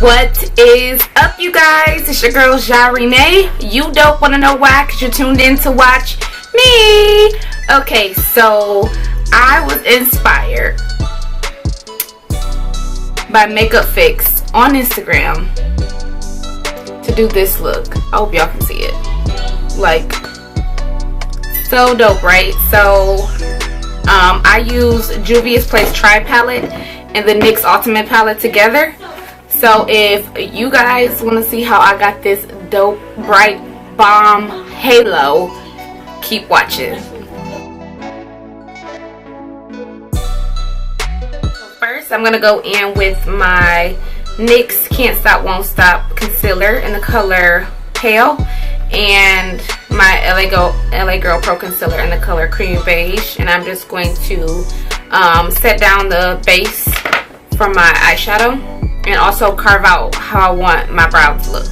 What is up, you guys? It's your girl Renee. You don't want to know why, because you're tuned in to watch me. Okay, so I was inspired by Makeup Fix on Instagram to do this look. I hope y'all can see it. Like, so dope, right? So I use JUVIA'S Tri Palette and the NYX Ultimate Palette together. So if you guys want to see how I got this dope, bright, bomb halo, keep watching. First, I'm going to go in with my NYX Can't Stop Won't Stop concealer in the color Pale, and my LA Girl Pro concealer in the color Creamy Beige. And I'm just going to set down the base for my eyeshadow and also carve out how I want my brow to look.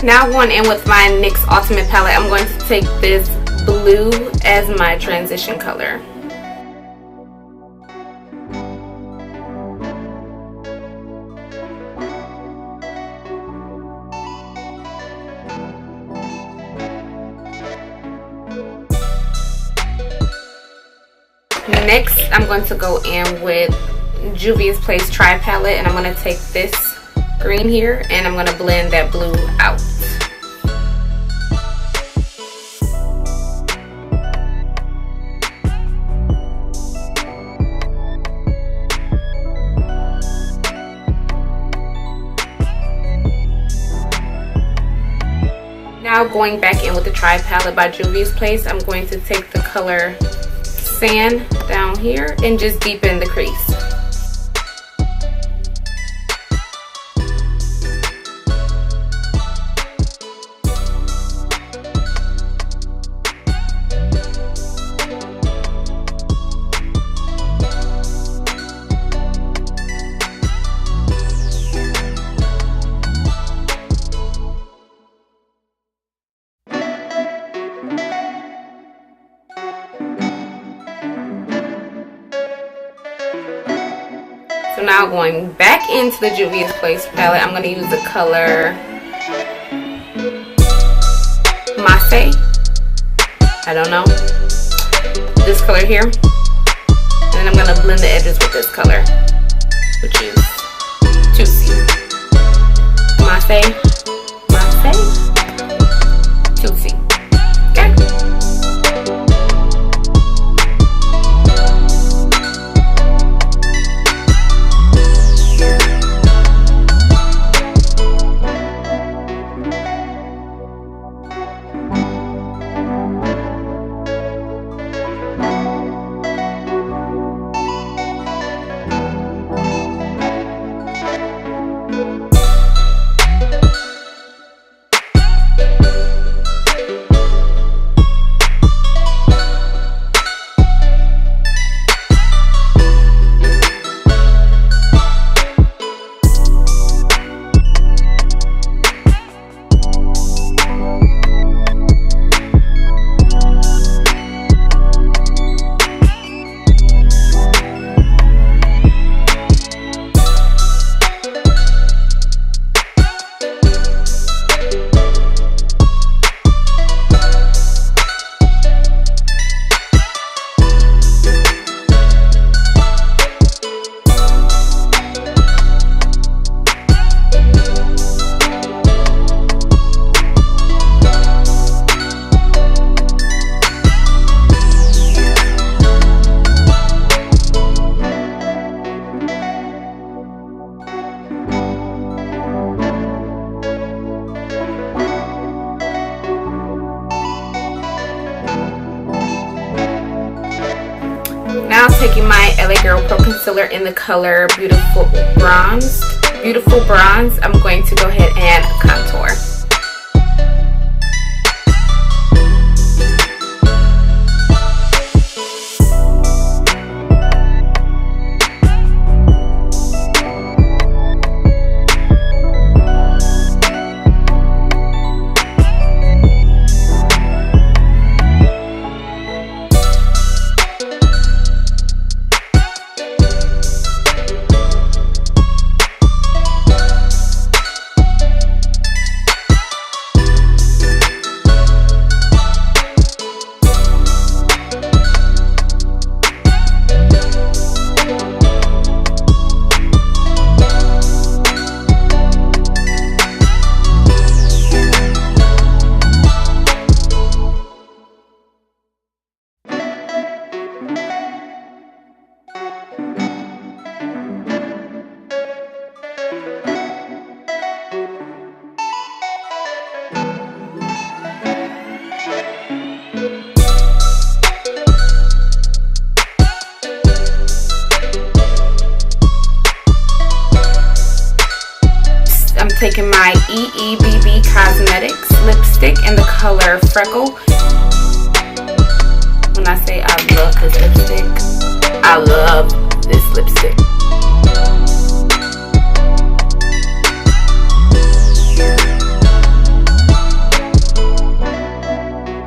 Now going in with my NYX Ultimate Palette, I'm going to take this blue as my transition color. Next, I'm going to go in with JUVIA'S Tri Palette, and I'm going to take this green here and I'm going to blend that blue out. Now going back in with the Tri Palette by JUVIA'S, I'm going to take the color Sand down here and just deepen the crease. So now going back into the JUVIA'S palette, I'm going to use the color MAASAI. I don't know. This color here. And then I'm going to blend the edges with this color, which is TUTSI. MAASAI. TUTSI. Okay. Now taking my LA Girl Pro Concealer in the color Beautiful Bronze beautiful bronze, I'm going to go ahead and contour. I'm taking my EEBBCOSMETICS lipstick in the color Freckle. When I say I love this lipstick, I love this lipstick.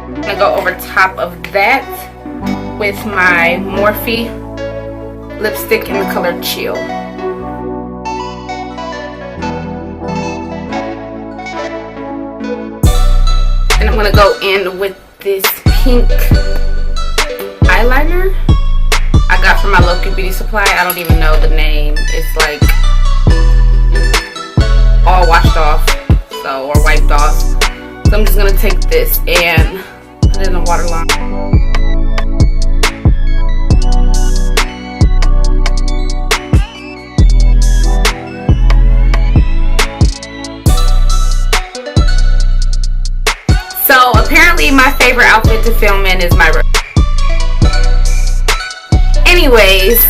I'm gonna go over top of that with my Morphe lipstick in the color Chill. And I'm gonna go in with this pink eyeliner I got from my local beauty supply. I don't even know the name. It's like all washed off, so, or wiped off. So I'm just gonna take this and put it in a waterline. So apparently my favorite outfit to film in is my anyways.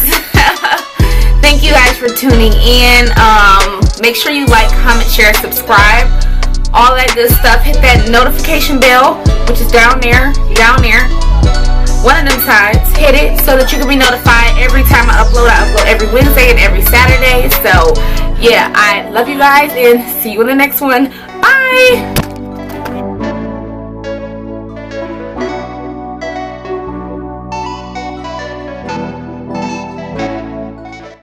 Thank you guys for tuning in. Make sure you like, comment, share, subscribe, all that good stuff. Hit that notification bell, which is down there, one of them sides. Hit it so that you can be notified every time I upload. I upload every Wednesday and every Saturday. So yeah, I love you guys and see you in the next one. Bye.